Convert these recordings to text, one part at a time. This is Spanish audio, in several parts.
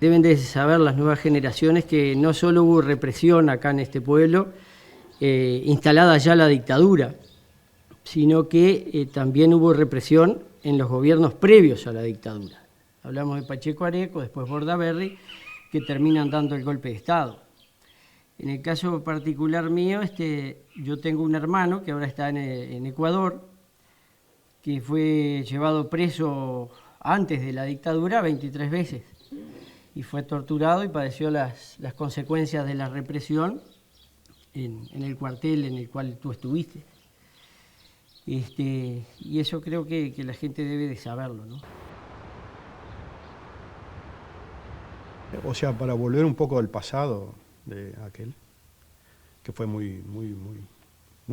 Deben de saber las nuevas generaciones que no solo hubo represión acá en este pueblo, instalada ya la dictadura, sino que también hubo represión en los gobiernos previos a la dictadura. Hablamos de Pacheco Areco, después Bordaberry, que terminan dando el golpe de Estado. En el caso particular mío, yo tengo un hermano que ahora está en Ecuador, que fue llevado preso antes de la dictadura 23 veces y fue torturado y padeció las consecuencias de la represión en el cuartel en el cual tú estuviste. Y eso creo que la gente debe de saberlo, ¿no? O sea, para volver un poco al pasado de aquel, que fue muy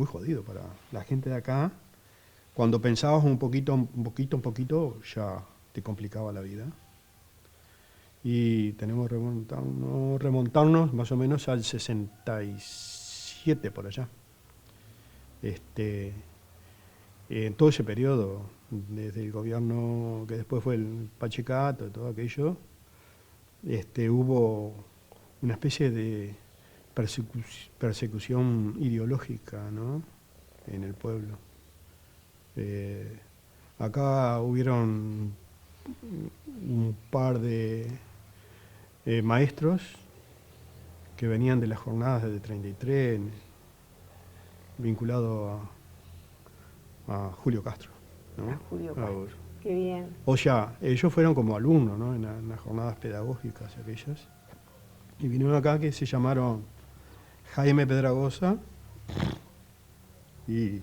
jodido para la gente de acá, cuando pensabas un poquito, ya te complicaba la vida. Y tenemos que remontarnos más o menos al 67 por allá. En todo ese periodo, desde el gobierno que después fue el Pachecato y todo aquello, hubo una especie de persecución ideológica, ¿no?, en el pueblo. Acá hubieron un par de maestros que venían de las jornadas de 33, vinculados a Julio Castro, ¿no? A Julio Castro, qué bien. O sea, ellos fueron como alumnos, ¿no?, en las jornadas pedagógicas aquellas, y vinieron acá, que se llamaron Jaime Pedragosa y...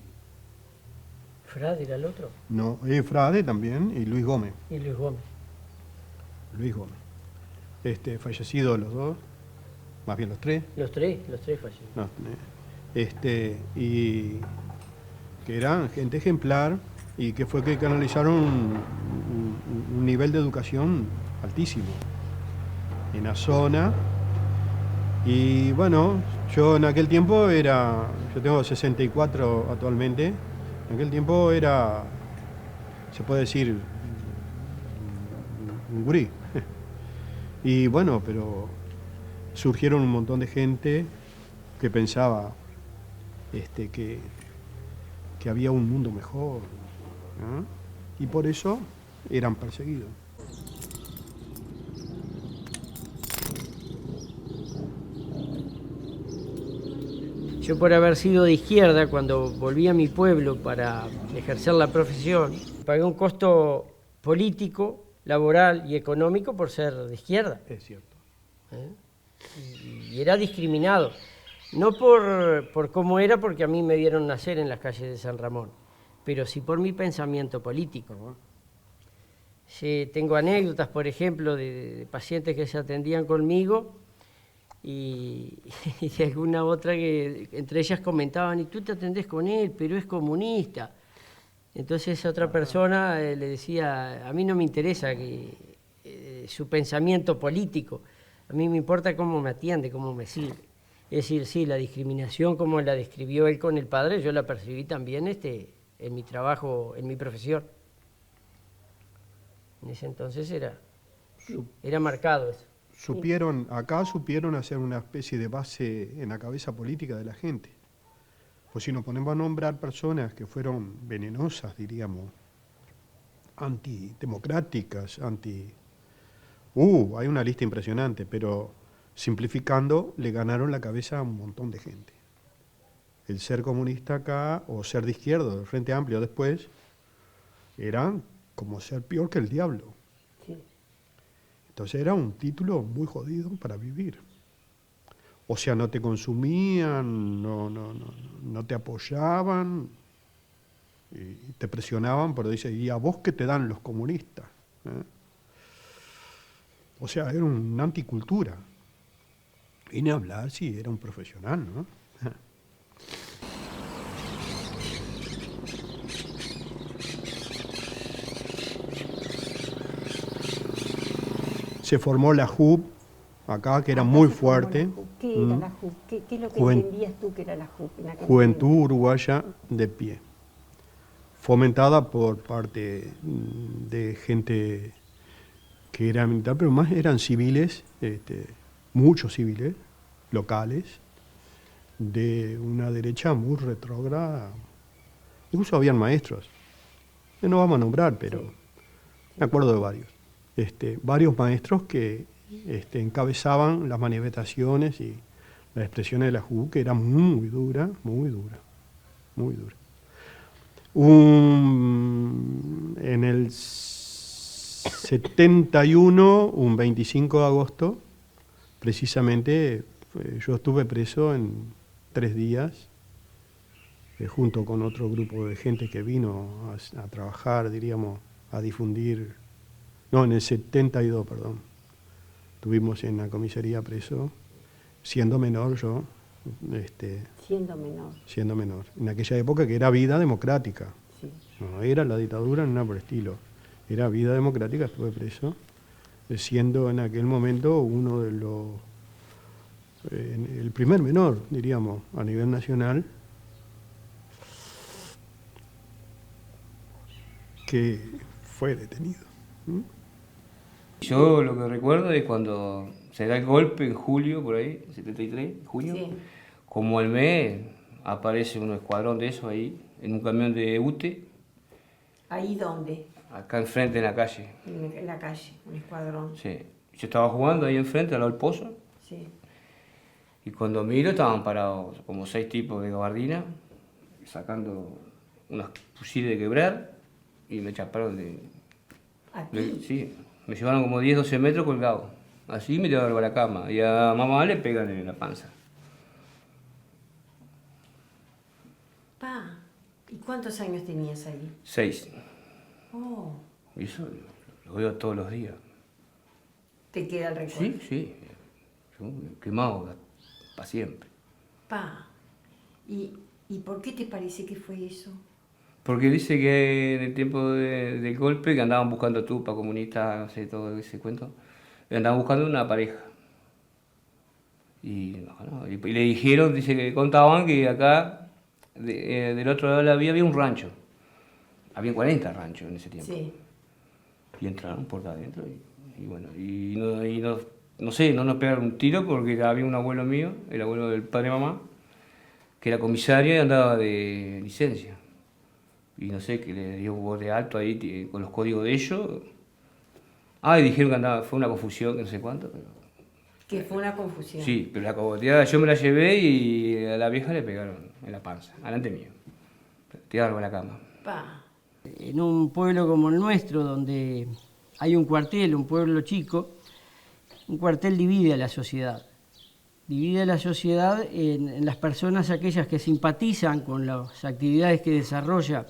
¿Frade era el otro? No, Frade también, y Luis Gómez. Y Luis Gómez. Luis Gómez. Fallecidos los dos, más bien los tres. Los tres fallecieron. No, y que eran gente ejemplar y que fue que canalizaron un nivel de educación altísimo en la zona. Y bueno, yo en aquel tiempo yo tengo 64 actualmente, en aquel tiempo era, se puede decir, un gurí. Y bueno, pero surgieron un montón de gente que pensaba que había un mundo mejor, ¿no? Y por eso eran perseguidos. Yo, por haber sido de izquierda, cuando volví a mi pueblo para ejercer la profesión, pagué un costo político, laboral y económico por ser de izquierda. Es cierto. Y era discriminado. No por cómo era, porque a mí me vieron nacer en las calles de San Ramón, pero sí por mi pensamiento político, ¿no? Sí, tengo anécdotas, por ejemplo, de pacientes que se atendían conmigo y de alguna otra que entre ellas comentaban: y tú te atendés con él, pero es comunista. Entonces otra persona le decía: a mí no me interesa su pensamiento político, a mí me importa cómo me atiende, cómo me sirve. Es decir, sí, la discriminación como la describió él con el padre, yo la percibí también en mi trabajo, en mi profesión. En ese entonces era marcado eso. Acá supieron hacer una especie de base en la cabeza política de la gente. Pues si nos ponemos a nombrar personas que fueron venenosas, diríamos, antidemocráticas, hay una lista impresionante, pero simplificando, le ganaron la cabeza a un montón de gente. El ser comunista acá, o ser de izquierda, del Frente Amplio después, eran como ser peor que el diablo. Sí. Entonces era un título muy jodido para vivir. O sea, no te consumían, no te apoyaban, y te presionaban, pero dice: ¿y a vos qué te dan los comunistas? O sea, era una anticultura. Vine a hablar, sí, era un profesional, ¿no? Se formó la JUP acá, que era muy fuerte. ¿Qué era la JUP? ¿Qué es lo que entendías tú que era la JUP en aquel Juventud momento? Uruguaya de Pie, fomentada por parte de gente que era militar, pero más eran civiles, muchos civiles, locales, de una derecha muy retrógrada. Incluso habían maestros, que no vamos a nombrar, pero me acuerdo de varios. Varios maestros que encabezaban las manifestaciones y las expresiones de la JUC, que era muy dura, muy dura, muy dura. En el 71, un 25 de agosto, precisamente yo estuve preso en 3 días, junto con otro grupo de gente que vino a trabajar, diríamos, a difundir. No, en el 72, perdón. Estuvimos en la comisaría preso, siendo menor yo. Siendo menor. Siendo menor. En aquella época que era vida democrática. Sí. No era la dictadura ni nada por el estilo. Era vida democrática, estuve preso, siendo en aquel momento uno de los... el primer menor, diríamos, a nivel nacional, que fue detenido. Yo lo que recuerdo es cuando se da el golpe en julio, por ahí, 73, junio, Sí. como al mes aparece un escuadrón de eso ahí, en un camión de UTE, ¿Ahí dónde? acá enfrente en la calle. En la calle, un escuadrón. Sí. Yo estaba jugando ahí enfrente, al lado del pozo, Sí. y cuando miro estaban parados como 6 tipos de gabardina, sacando unos fusiles de quebrar, y me chaparon ¿Aquí? sí, me llevaron como 10, 12 metros colgado. Así me llevaron a la cama. Y a mamá le pegan en la panza. Pa, ¿y cuántos años tenías ahí? 6. Oh, Y eso lo veo todos los días. te queda el recuerdo. Sí, sí. Yo quemado para siempre. Pa, ¿y por qué te parece que fue eso? Porque dice que en el tiempo del golpe que andaban buscando tupa comunista, no sé, todo ese cuento, andaban buscando una pareja. Y le dijeron, dice que contaban que acá, del otro lado de la vía, había un rancho. Había 40 ranchos en ese tiempo. Sí. Y entraron por adentro no sé, no nos pegaron un tiro porque había un abuelo mío, el abuelo del padre de mamá, que era comisario y andaba de licencia. Y no sé, que le dio un bote alto ahí con los códigos de ellos. Y dijeron que andaba, fue una confusión, que no sé cuánto, pero... Que fue una confusión. Sí, pero la cogoteada yo me la llevé y a la vieja le pegaron en la panza, delante mío. Tiraron en la cama. Pa, En un pueblo como el nuestro, donde hay un cuartel, un pueblo chico, un cuartel divide a la sociedad. Divide a la sociedad en las personas aquellas que simpatizan con las actividades que desarrolla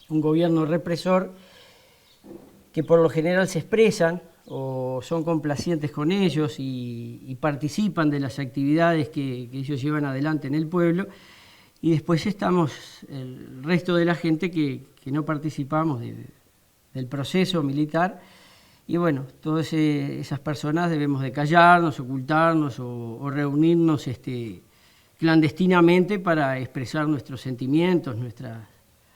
un gobierno represor, que por lo general se expresan o son complacientes con ellos y participan de las actividades que ellos llevan adelante en el pueblo, y después estamos el resto de la gente que no participamos del proceso militar, y bueno, todas esas personas debemos de callarnos, ocultarnos o reunirnos clandestinamente para expresar nuestros sentimientos, nuestras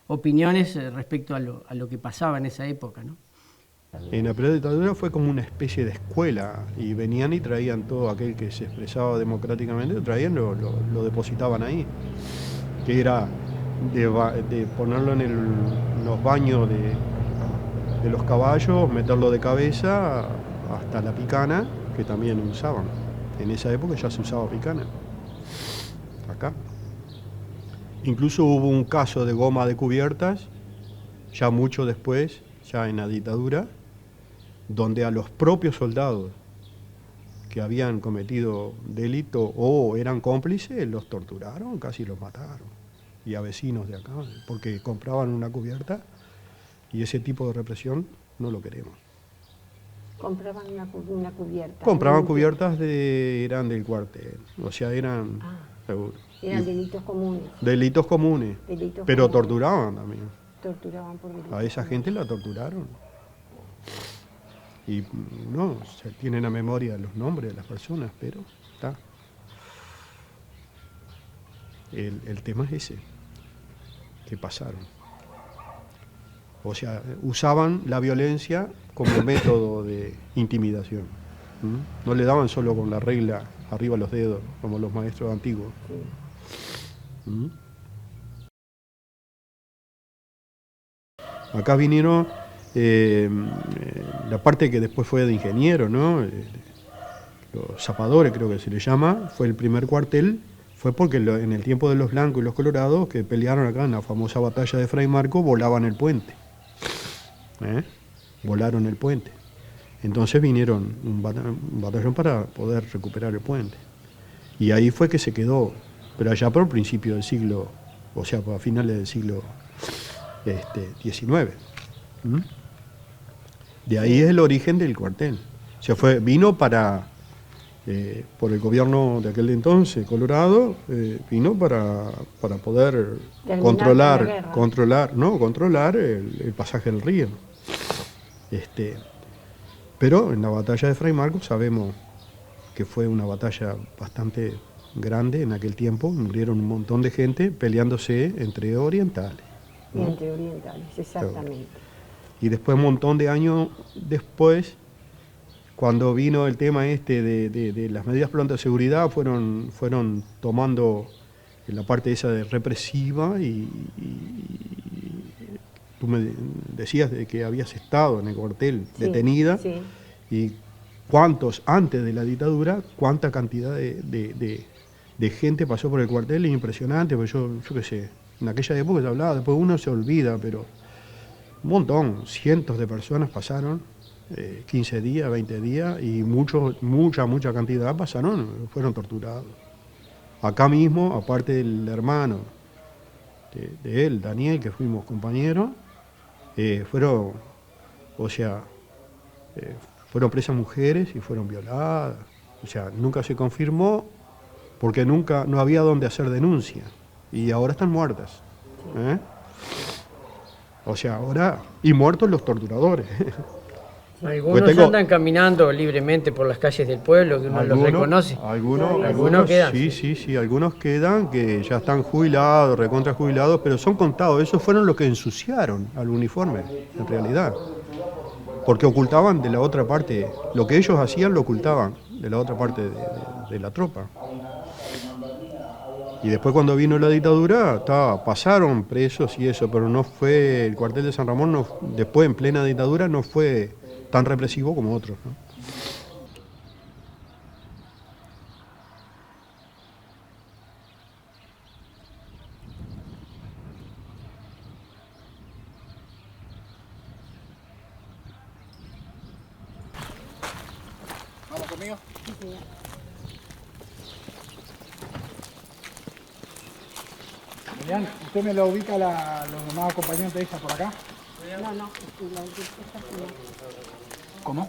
opiniones respecto a lo que pasaba en esa época, ¿no? En la predictadura fue como una especie de escuela, y venían y traían todo aquel que se expresaba democráticamente, lo traían, lo depositaban ahí, que era de ponerlo en los baños de los caballos, meterlo de cabeza hasta la picana, que también usaban. En esa época ya se usaba picana, acá. Incluso hubo un caso de goma de cubiertas, ya mucho después, ya en la dictadura, donde a los propios soldados que habían cometido delito o eran cómplices, los torturaron, casi los mataron. Y a vecinos de acá, porque compraban una cubierta, y ese tipo de represión no lo queremos. compraban una cubierta. Compraban cubiertas eran del cuartel, o sea, eran... seguro. Eran delitos comunes. Delitos comunes, Delitos pero comunes. torturaban también. Torturaban por delitos A esa comunes. gente la torturaron. Y no, se tienen a memoria los nombres de las personas, pero está. El tema es ese, que pasaron. O sea, usaban la violencia como método de intimidación. No le daban solo con la regla arriba los dedos, como los maestros antiguos. Acá vinieron la parte que después fue de ingeniero, ¿no? Los zapadores, creo que se le llama, fue el primer cuartel. Fue porque en el tiempo de los blancos y los colorados, que pelearon acá en la famosa batalla de Fray Marcos, volaban el puente. Volaron el puente. Entonces vinieron un batallón para poder recuperar el puente. Y ahí fue que se quedó, pero allá por el principio del siglo, o sea, a finales del siglo XIX. De ahí es el origen del cuartel. Vino para... por el gobierno de aquel entonces, Colorado, vino para poder controlar el pasaje del río. Pero en la batalla de Fray Marcos sabemos que fue una batalla bastante grande en aquel tiempo, murieron un montón de gente peleándose entre orientales. ¿no? Entre orientales, exactamente. Y después, un montón de años después, cuando vino el tema de las medidas prontas de seguridad, fueron tomando la parte esa de represiva y tú me decías de que habías estado en el cuartel detenida y cuántos antes de la dictadura, cuánta cantidad de gente pasó por el cuartel, es impresionante, porque yo qué sé, en aquella época se hablaba, después uno se olvida, pero un montón, cientos de personas pasaron. 15 días, 20 días, y mucha cantidad fueron torturados. Acá mismo, aparte del hermano de él, Daniel, que fuimos compañeros, fueron presas mujeres y fueron violadas. O sea, nunca se confirmó porque no había donde hacer denuncia. Y ahora están muertas. O sea, ahora, y muertos los torturadores. Algunos andan caminando libremente por las calles del pueblo, que uno los reconoce. Algunos quedan. Sí, algunos quedan que ya están jubilados, recontra jubilados, pero son contados. Esos fueron los que ensuciaron al uniforme, en realidad. Porque ocultaban de la otra parte, lo que ellos hacían lo ocultaban de la otra parte de la tropa. Y después cuando vino la dictadura, pasaron presos y eso, pero no fue, el cuartel de San Ramón, después en plena dictadura, no fue tan represivo como otros, ¿no? ¿Vamos conmigo? Sí, señor. Julián, ¿usted me lo ubica los demás acompañantes de ella por acá? No, estas ¿Cómo?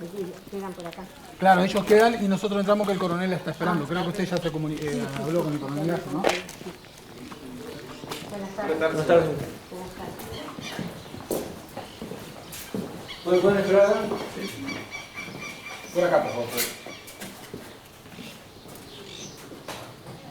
quedan por acá. Claro, ellos quedan y nosotros entramos que el coronel la está esperando. Creo que usted ya se habló con el coronel, ¿no? Buenas tardes. ¿Pueden esperar? Sí. Por acá, por favor.